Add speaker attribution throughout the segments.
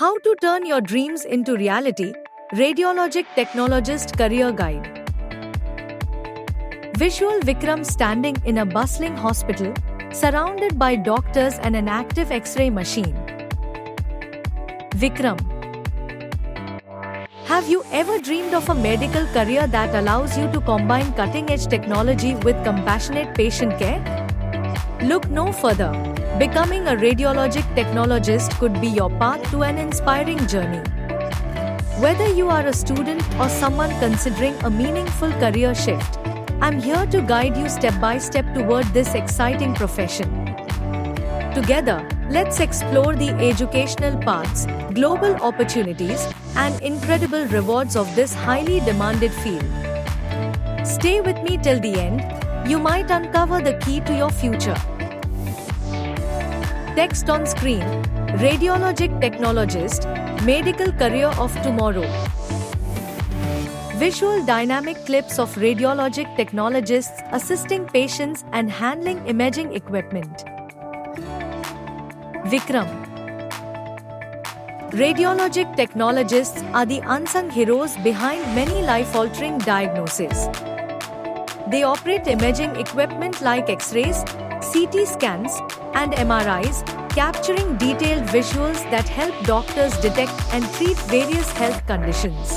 Speaker 1: How to Turn Your Dreams into Reality, Radiologic Technologist Career Guide. Visual Vikram standing in a bustling hospital, surrounded by doctors and an active X-ray machine. Vikram. Have you ever dreamed of a medical career that allows you to combine cutting-edge technology with compassionate patient care? Look no further. Becoming a radiologic technologist could be your path to an inspiring journey. Whether you are a student or someone considering a meaningful career shift, I'm here to guide you step by step toward this exciting profession. Together, let's explore the educational paths, global opportunities, and incredible rewards of this highly demanded field. Stay with me till the end. You might uncover the key to your future. Text on screen: Radiologic Technologist, Medical Career of Tomorrow. Visual dynamic clips of radiologic technologists assisting patients and handling imaging equipment. Vikram. Radiologic technologists are the unsung heroes behind many life-altering diagnoses. They operate imaging equipment like X-rays, CT scans, and MRIs, capturing detailed visuals that help doctors detect and treat various health conditions.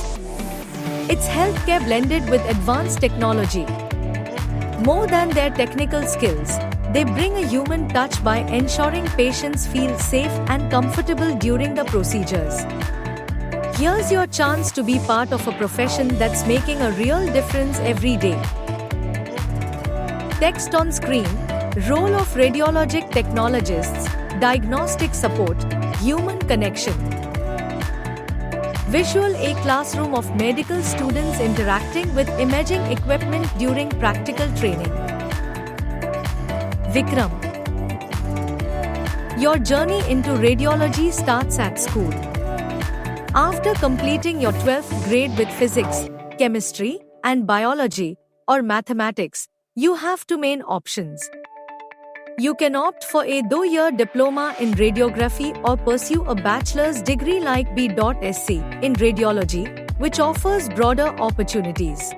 Speaker 1: It's healthcare blended with advanced technology. More than their technical skills, they bring a human touch by ensuring patients feel safe and comfortable during the procedures. Here's your chance to be part of a profession that's making a real difference every day. Text on screen: Role of Radiologic Technologists, Diagnostic Support, Human Connection. Visual: A classroom of medical students interacting with imaging equipment during practical training. Vikram. Your journey into radiology starts at school. After completing your 12th grade with physics, chemistry, and biology, or mathematics, you have two main options. You can opt for a 2-year diploma in radiography or pursue a bachelor's degree like B.Sc in radiology, which offers broader opportunities.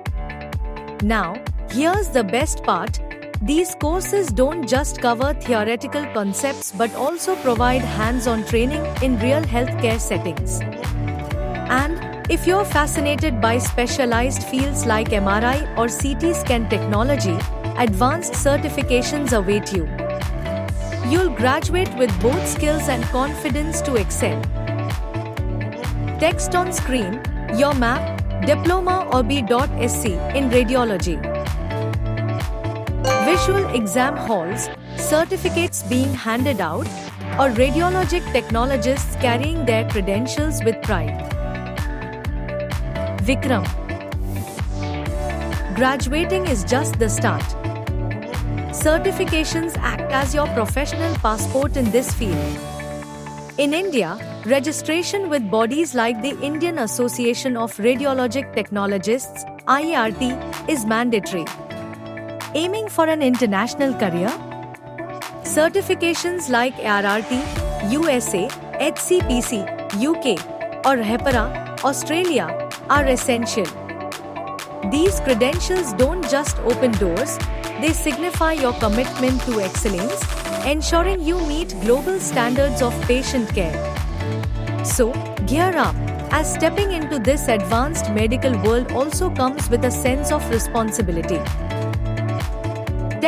Speaker 1: Now, here's the best part. These courses don't just cover theoretical concepts but also provide hands-on training in real healthcare settings. And if you're fascinated by specialized fields like MRI or CT scan technology, advanced certifications await you. You'll graduate with both skills and confidence to excel. Text on screen: Your map, diploma or B.Sc in radiology. Visual exam halls, certificates being handed out, or radiologic technologists carrying their credentials with pride. Vikram. Graduating is just the start. Certifications act as your professional passport in this field. In India, registration with bodies like the Indian Association of Radiologic Technologists (IART) is mandatory. Aiming for an international career? Certifications like ARRT, USA, HCPC, UK, or HEPARA, Australia, are essential. These credentials don't just open doors, they signify your commitment to excellence, ensuring you meet global standards of patient care. So, gear up, as stepping into this advanced medical world also comes with a sense of responsibility.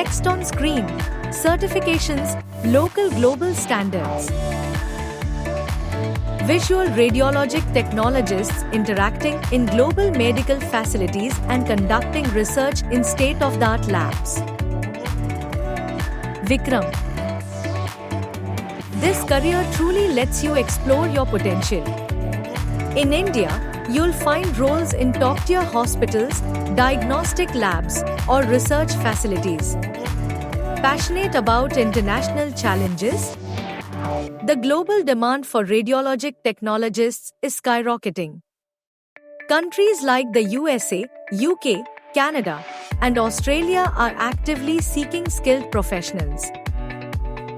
Speaker 1: Text on screen: Certifications, Local Global Standards. Visual radiologic technologists interacting in global medical facilities and conducting research in state-of-the-art labs. Vikram. This career truly lets you explore your potential. In India, you'll find roles in top-tier hospitals, diagnostic labs, or research facilities. Passionate about international challenges? The global demand for radiologic technologists is skyrocketing. Countries like the USA, UK, Canada, and Australia are actively seeking skilled professionals.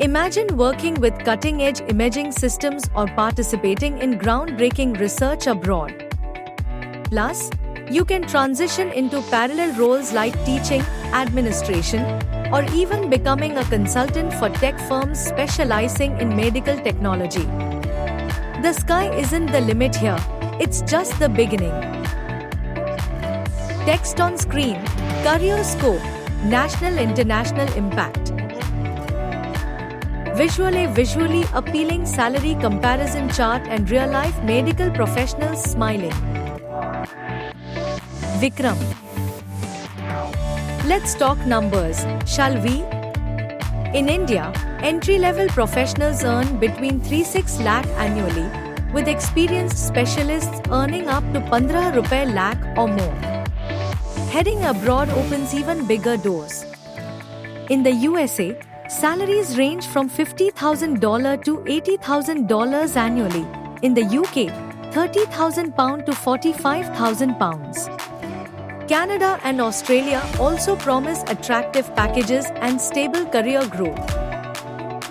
Speaker 1: Imagine working with cutting-edge imaging systems or participating in groundbreaking research abroad. Plus, you can transition into parallel roles like teaching, administration, or even becoming a consultant for tech firms specializing in medical technology. The sky isn't the limit here, it's just the beginning. Text on screen, career scope, national international impact. Visually appealing salary comparison chart and real-life medical professionals smiling. Vikram. Let's talk numbers, shall we? In India, entry-level professionals earn between 3-6 lakh annually, with experienced specialists earning up to 15 rupee lakh or more. Heading abroad opens even bigger doors. In the USA, salaries range from $50,000 to $80,000 annually. In the UK, £30,000 to £45,000. Canada and Australia also promise attractive packages and stable career growth.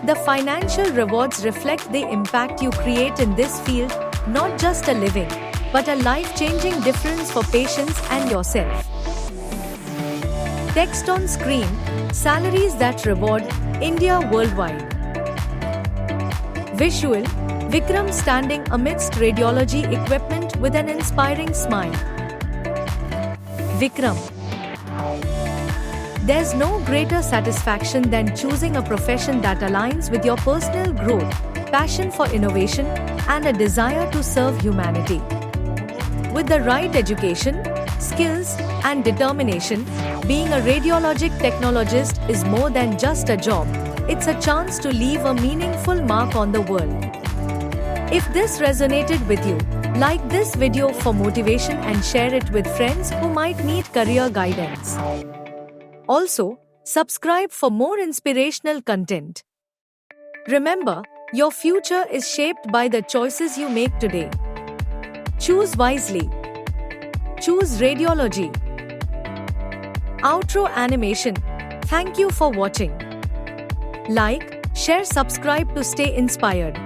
Speaker 1: The financial rewards reflect the impact you create in this field, not just a living, but a life-changing difference for patients and yourself. Text on screen, salaries that reward, India worldwide. Visual, Vikram standing amidst radiology equipment with an inspiring smile. Vikram. There's no greater satisfaction than choosing a profession that aligns with your personal growth, passion for innovation, and a desire to serve humanity. With the right education, skills, and determination, being a radiologic technologist is more than just a job, it's a chance to leave a meaningful mark on the world. If this resonated with you, like this video for motivation and share it with friends who might need career guidance. Also, subscribe for more inspirational content. Remember, your future is shaped by the choices you make today. Choose wisely. Choose radiology. Outro animation. Thank you for watching. Like, share, subscribe to stay inspired.